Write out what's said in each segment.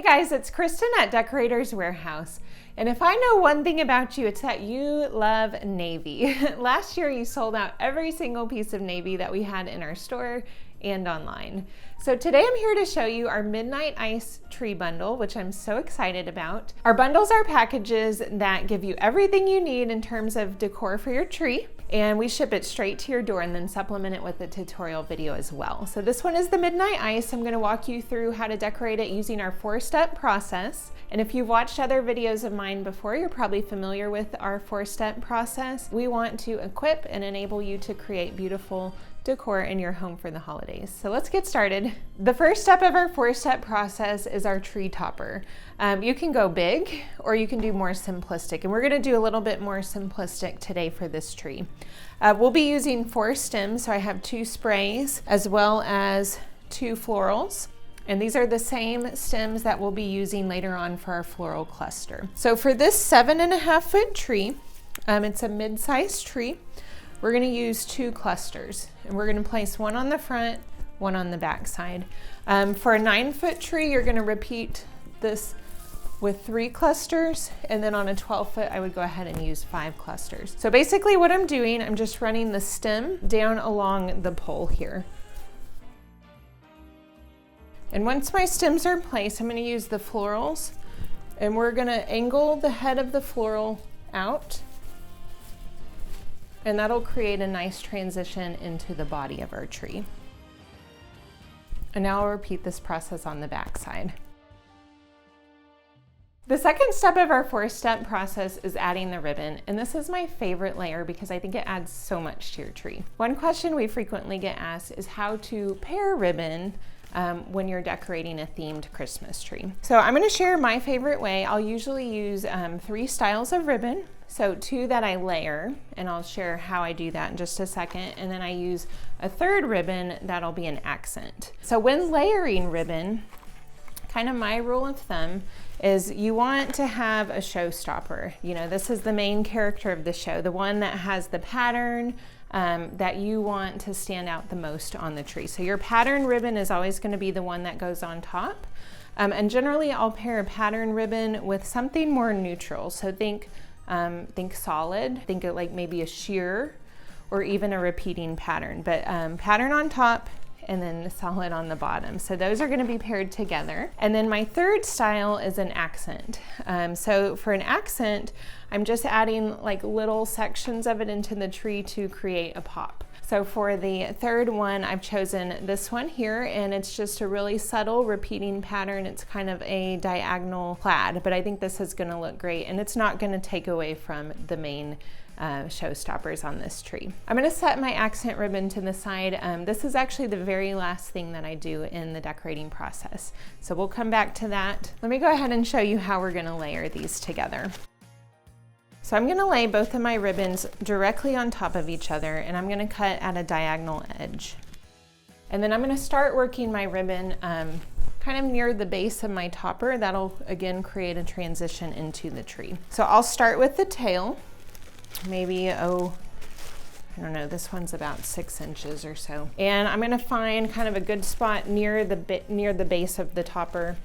Hey guys, it's Kristen at Decorator's Warehouse. And if I know one thing about you, it's that you love navy. Last year you sold out every single piece of navy that we had in our store and online. So today I'm here to show you our Midnight Ice tree bundle, which I'm so excited about. Our bundles are packages that give you everything you need in terms of decor for your tree, and we ship it straight to your door and then supplement it with a tutorial video as well. So this one is the Midnight Ice. I'm gonna walk you through how to decorate it using our 4-step process. And if you've watched other videos of mine before, you're probably familiar with our 4-step process. We want to equip and enable you to create beautiful decor in your home for the holidays. So let's get started. The first step of our 4-step process is our tree topper. You can go big or you can do more simplistic, and we're gonna do a little bit more simplistic today for this tree. We'll be using 4 stems, so I have 2 sprays as well as 2 florals. And these are the same stems that we'll be using later on for our floral cluster. So for this 7.5-foot tree, it's a mid-sized tree, we're gonna use 2 clusters, and we're gonna place one on the front, one on the back side. For a 9-foot tree, you're gonna repeat this with 3 clusters, and then on a 12-foot, I would go ahead and use 5 clusters. So basically what I'm doing, I'm just running the stem down along the pole here. And once my stems are in place, I'm gonna use the florals, and we're gonna angle the head of the floral out, and that'll create a nice transition into the body of our tree. And now I'll repeat this process on the back side. The second step of our 4-step process is adding the ribbon, and this is my favorite layer because I think it adds so much to your tree. One question we frequently get asked is how to pair ribbon when you're decorating a themed Christmas tree. So I'm gonna share my favorite way. I'll usually use 3 styles of ribbon. So 2 that I layer, and I'll share how I do that in just a second. And then I use a 3rd ribbon that'll be an accent. So when layering ribbon, kind of my rule of thumb is you want to have a showstopper. You know, this is the main character of the show, the one that has the pattern that you want to stand out the most on the tree. So your pattern ribbon is always going to be the one that goes on top. And generally I'll pair a pattern ribbon with something more neutral. So think solid, think of like maybe a sheer or even a repeating pattern, but pattern on top and then the solid on the bottom. So those are gonna be paired together. And then my 3rd style is an accent. So for an accent, I'm just adding like little sections of it into the tree to create a pop. So for the 3rd one, I've chosen this one here, and it's just a really subtle repeating pattern. It's kind of a diagonal plaid, but I think this is gonna look great, and it's not gonna take away from the main showstoppers on this tree. I'm gonna set my accent ribbon to the side. This is actually the very last thing that I do in the decorating process. So we'll come back to that. Let me go ahead and show you how we're gonna layer these together. So I'm gonna lay both of my ribbons directly on top of each other, and I'm gonna cut at a diagonal edge. And then I'm gonna start working my ribbon kind of near the base of my topper. That'll again create a transition into the tree. So I'll start with the tail. Maybe, I don't know, this one's about 6 inches or so. And I'm gonna find kind of a good spot near the base of the topper.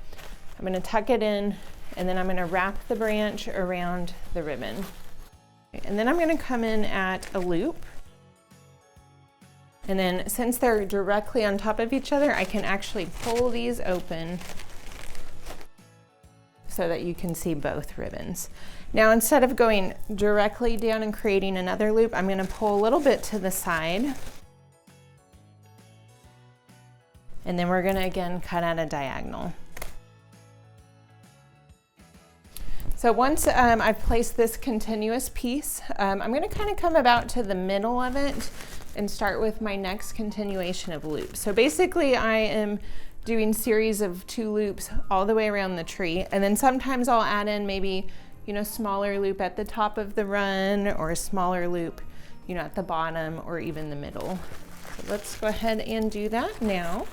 I'm gonna tuck it in, and then I'm gonna wrap the branch around the ribbon. And then I'm gonna come in at a loop. And then since they're directly on top of each other, I can actually pull these open so that you can see both ribbons. Now, instead of going directly down and creating another loop, I'm gonna pull a little bit to the side. And then we're gonna again cut at a diagonal. So once I've placed this continuous piece, I'm gonna kind of come about to the middle of it and start with my next continuation of loops. So basically I am doing series of 2 loops all the way around the tree, and then sometimes I'll add in maybe, you know, smaller loop at the top of the run, or a smaller loop, you know, at the bottom or even the middle. So let's go ahead and do that now.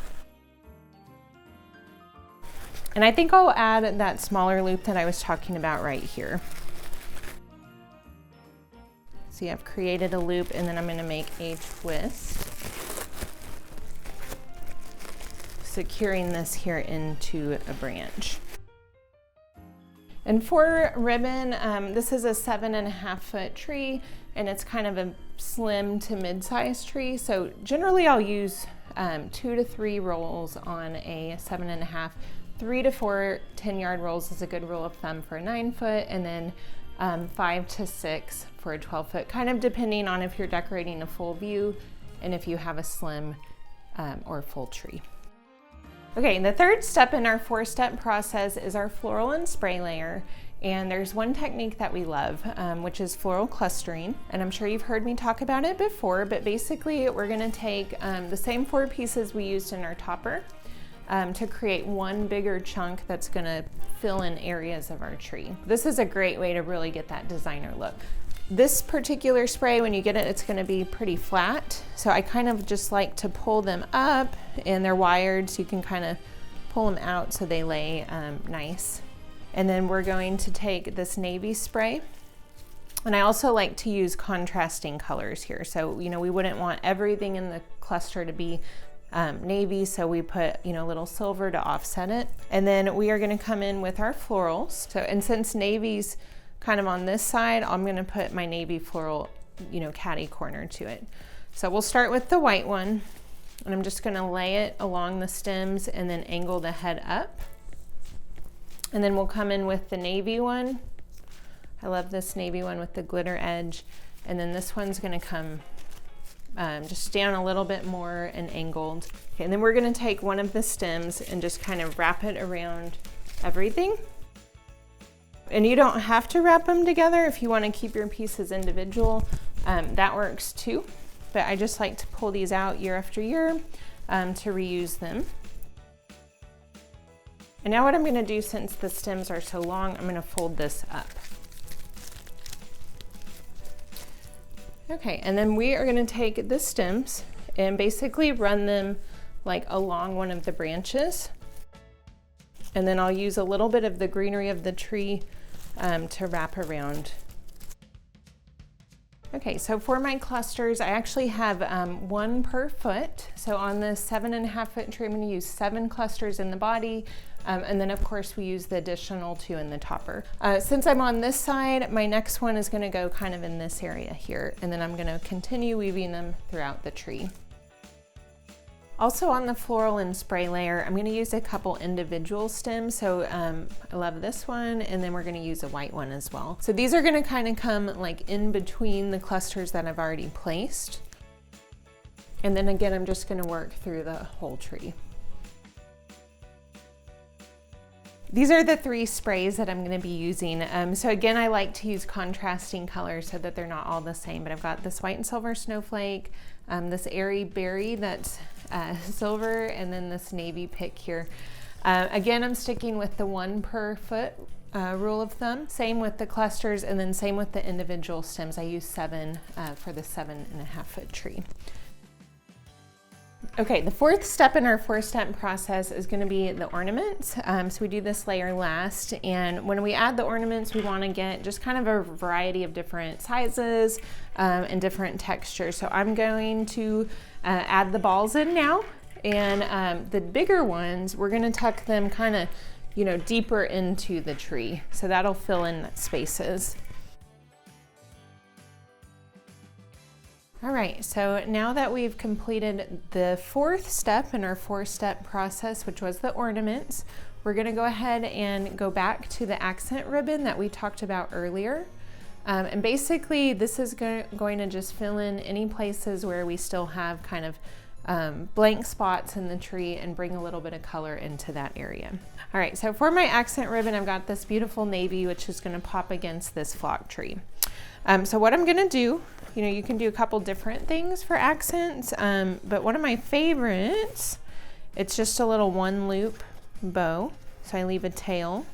And I think I'll add that smaller loop that I was talking about right here. See, I've created a loop, and then I'm gonna make a twist, securing this here into a branch. And for ribbon, this is a 7.5 foot tree, and it's kind of a slim to mid-sized tree. So generally I'll use 2 to 3 rolls on a 7.5. 3 to 4 10-yard rolls is a good rule of thumb for a 9 foot, and then 5 to 6 for a 12 foot, kind of depending on if you're decorating a full view and if you have a slim or full tree. Okay, the third step in our 4-step process is our floral and spray layer. And there's one technique that we love, which is floral clustering. And I'm sure you've heard me talk about it before, but basically we're gonna take the same 4 pieces we used in our topper to create one bigger chunk that's gonna fill in areas of our tree. This is a great way to really get that designer look. This particular spray, when you get it, it's gonna be pretty flat. So I kind of just like to pull them up, and they're wired, so you can kind of pull them out so they lay nice. And then we're going to take this navy spray. And I also like to use contrasting colors here. So, you know, we wouldn't want everything in the cluster to be navy, so we put, you know, a little silver to offset it. And then we are gonna come in with our florals. So, and since navy's kind of on this side, I'm gonna put my navy floral, you know, catty corner to it. So we'll start with the white one, and I'm just gonna lay it along the stems and then angle the head up. And then we'll come in with the navy one. I love this navy one with the glitter edge. And then this one's gonna come just down a little bit more and angled. Okay, and then we're gonna take one of the stems and just kind of wrap it around everything. And you don't have to wrap them together if you want to keep your pieces individual. That works too. But I just like to pull these out year after year to reuse them. And now what I'm going to do, since the stems are so long, I'm going to fold this up. Okay, and then we are going to take the stems and basically run them like along one of the branches. And then I'll use a little bit of the greenery of the tree to wrap around. Okay, so for my clusters, I actually have 1 per foot. So on the 7.5 foot tree, I'm gonna use 7 clusters in the body. And then of course we use the additional 2 in the topper. Since I'm on this side, my next one is gonna go kind of in this area here. And then I'm gonna continue weaving them throughout the tree. Also on the floral and spray layer, I'm going to use a couple individual stems. So I love this one, and then we're going to use a white one as well. So these are going to kind of come like in between the clusters that I've already placed. And then again, I'm just going to work through the whole tree. These are the 3 sprays that I'm going to be using. So again, I like to use contrasting colors so that they're not all the same, but I've got this white and silver snowflake, this airy berry that's silver, and then this navy pick here. Again, I'm sticking with the 1 per foot rule of thumb. Same with the clusters, and then same with the individual stems. I use 7 for the 7.5 foot tree. Okay, the 4th step in our 4-step process is going to be the ornaments. So we do this layer last, and when we add the ornaments, we want to get just kind of a variety of different sizes and different textures. So I'm going to add the balls in now, and the bigger ones, we're going to tuck them kind of, you know, deeper into the tree. So that'll fill in spaces. All right, so now that we've completed the 4th step in our 4-step process, which was the ornaments, we're gonna go ahead and go back to the accent ribbon that we talked about earlier. And basically this is going to just fill in any places where we still have kind of blank spots in the tree and bring a little bit of color into that area. All right, so for my accent ribbon, I've got this beautiful navy, which is gonna pop against this flock tree. So what I'm gonna do, you know, you can do a couple different things for accents, but one of my favorites, it's just a little 1 loop bow. So I leave a tail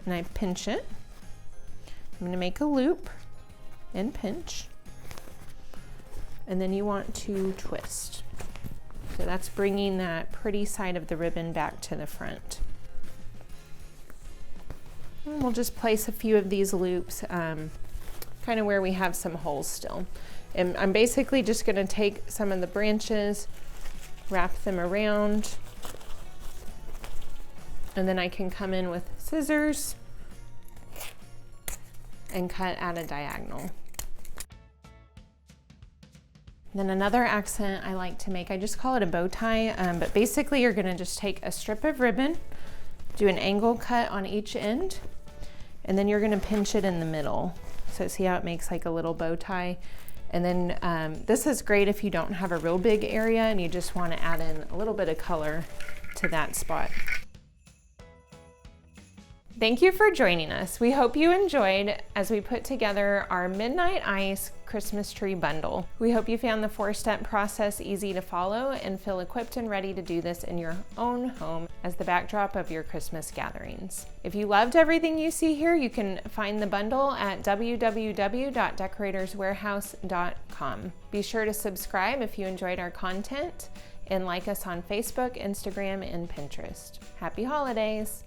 and I pinch it. I'm gonna make a loop and pinch. And then you want to twist. So that's bringing that pretty side of the ribbon back to the front. And we'll just place a few of these loops kind of where we have some holes still. And I'm basically just going to take some of the branches, wrap them around, and then I can come in with scissors and cut at a diagonal. Then another accent I like to make, I just call it a bow tie, but basically you're gonna just take a strip of ribbon, do an angle cut on each end, and then you're gonna pinch it in the middle. So see how it makes like a little bow tie? And then this is great if you don't have a real big area and you just wanna add in a little bit of color to that spot. Thank you for joining us. We hope you enjoyed as we put together our Midnight Ice Christmas tree bundle. We hope you found the 4-step process easy to follow and feel equipped and ready to do this in your own home as the backdrop of your Christmas gatherings. If you loved everything you see here, you can find the bundle at www.decoratorswarehouse.com. Be sure to subscribe if you enjoyed our content and like us on Facebook, Instagram, and Pinterest. Happy holidays!